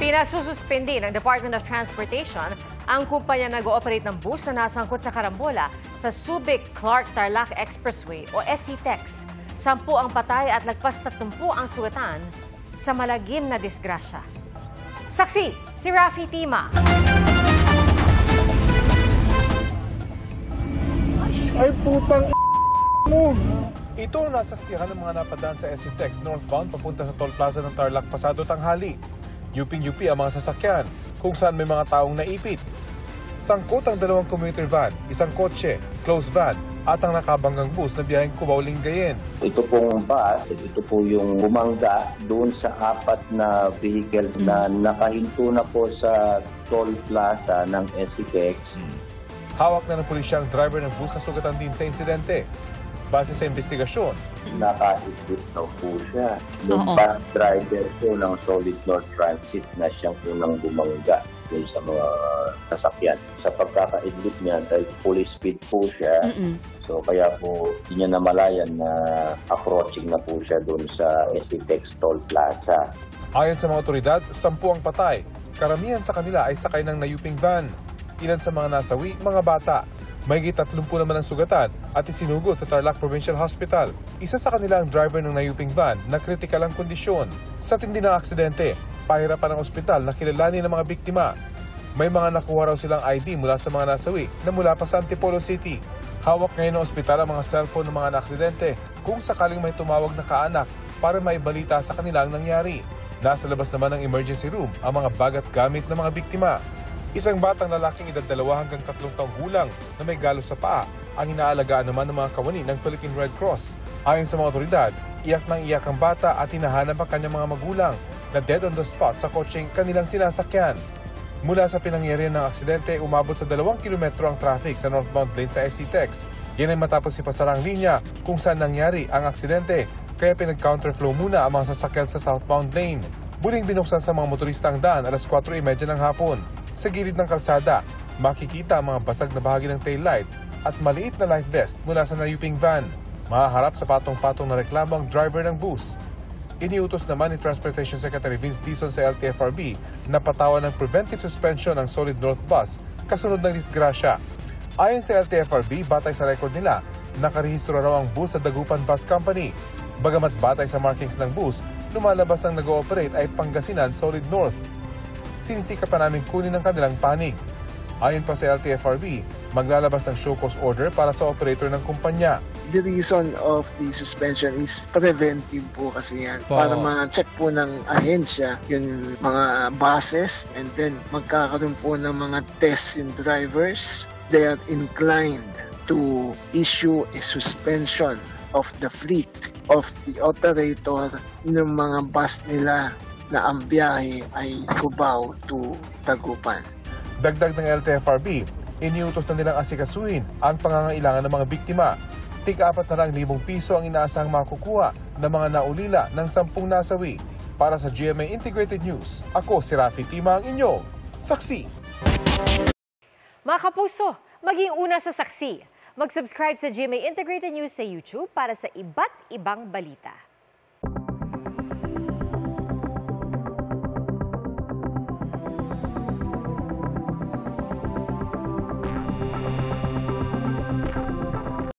Pinasususpindi ng Department of Transportation ang kumpanya na nag-ooperate ng bus na nasangkot sa karambola sa Subic-Clark-Tarlac Expressway o SCTEX. 10 ang patay at lagpas 30 ang sugatan sa malagim na disgrasya. Saksi, si Rafi Tima. Ay putang mo! Ito ang nasaksihan ng mga napadaan sa SCTEX northbound papunta sa toll plaza ng Tarlac pasado tanghali. Yuping-yupi ang mga sasakyan kung saan may mga taong naipit. Sangkot ang 2 commuter van, isang kotse, closed van at ang nakabanggang bus na biyaheng Cubao-Lingayen. Ito pong bus, ito po yung bumangga doon sa 4 na vehicle na nakahinto na po sa toll plaza ng SCTEX. Hawak na ng pulisya ang driver ng bus na sugatan din sa insidente. Base sa investigasyon, Naka-isip na po siya. Yung bus driver po ng Solid North Transit na siyang unang bumangga dun sa mga sasakyan. Sa pagkakaidlip niya, dahil full speed po siya, so kaya po hindi niya namalayan na approaching na po siya dun sa SCTEX Toll Plaza. Ayon sa mga otoridad, 10 ang patay. Karamihan sa kanila ay sakay ng nayuping van. Ilan sa mga nasawi, mga bata. Mahigit 30 naman ang sugatan at isinugod sa Tarlac Provincial Hospital. Isa sa kanila ang driver ng nayuping van na kritikal ang kondisyon. Sa tindi ng aksidente, pahirapan ng ospital na kilalanin ng mga biktima. May mga nakuha raw silang ID mula sa mga nasawi na mula pa sa Antipolo City. Hawak ngayon ng ospital ang mga cellphone ng mga naaksidente kung sakaling may tumawag na kaanak para maibalita sa kanilang nangyari. Nasa labas naman ng emergency room ang mga bag at gamit ng mga biktima. Isang batang lalaking edad 2 hanggang 3 taong gulang na may galos sa paa ang inaalagaan naman ng mga kawani ng Philippine Red Cross. Ayon sa mga otoridad, iyak nang iyak ang bata at hinahanap ang kanyang mga magulang na dead on the spot sa kotseng kanilang sinasakyan. Mula sa pinangyarihan ng aksidente, umabot sa 2 kilometro ang traffic sa northbound lane sa SCTEX. Yan ay matapos ipasara ang linya kung saan nangyari ang aksidente, kaya pinag-counterflow muna ang mga sasakyan sa southbound lane. Muling binuksan sa mga motorista ang daan alas 4:30 ng hapon. Sa gilid ng kalsada, makikita ang mga basag na bahagi ng taillight at maliit na life vest mula sa nayuping van. Mahaharap sa patong-patong na reklamo ang driver ng bus. Iniutos naman ni Transportation Secretary Vince Dizon sa LTFRB na patawan ng preventive suspension ng Solid North Bus kasunod ng disgrasya. Ayon sa LTFRB, batay sa record nila, nakarehistro raw ang bus sa Dagupan Bus Company. Bagamat batay sa markings ng bus, lumalabas ang nag-ooperate ay Pangasinan Solid North. Sinisika pa namin kunin ang kanilang panig. Ayon pa sa LTFRB, maglalabas ng show cause order para sa operator ng kumpanya. The reason of the suspension is preventive po kasi yan. Para ma-check po ng ahensya yung mga buses and then magkakaroon po ng mga tests yung drivers. They are inclined to issue a suspension of the fleet of the operator ng mga bus nila na ang biyahe ay Cubao to Dagupan. Dagdag ng LTFRB, iniutos na nilang asikasuhin ang pangangailangan ng mga biktima. tig-4,000 piso ang inaasahang makukuha ng mga naulila ng 10 nasawi. Para sa GMA Integrated News, ako si Rafi Tima, ang inyong saksi. Mga kapuso, maging una sa saksi. Mag-subscribe sa GMA Integrated News sa YouTube para sa iba't ibang balita.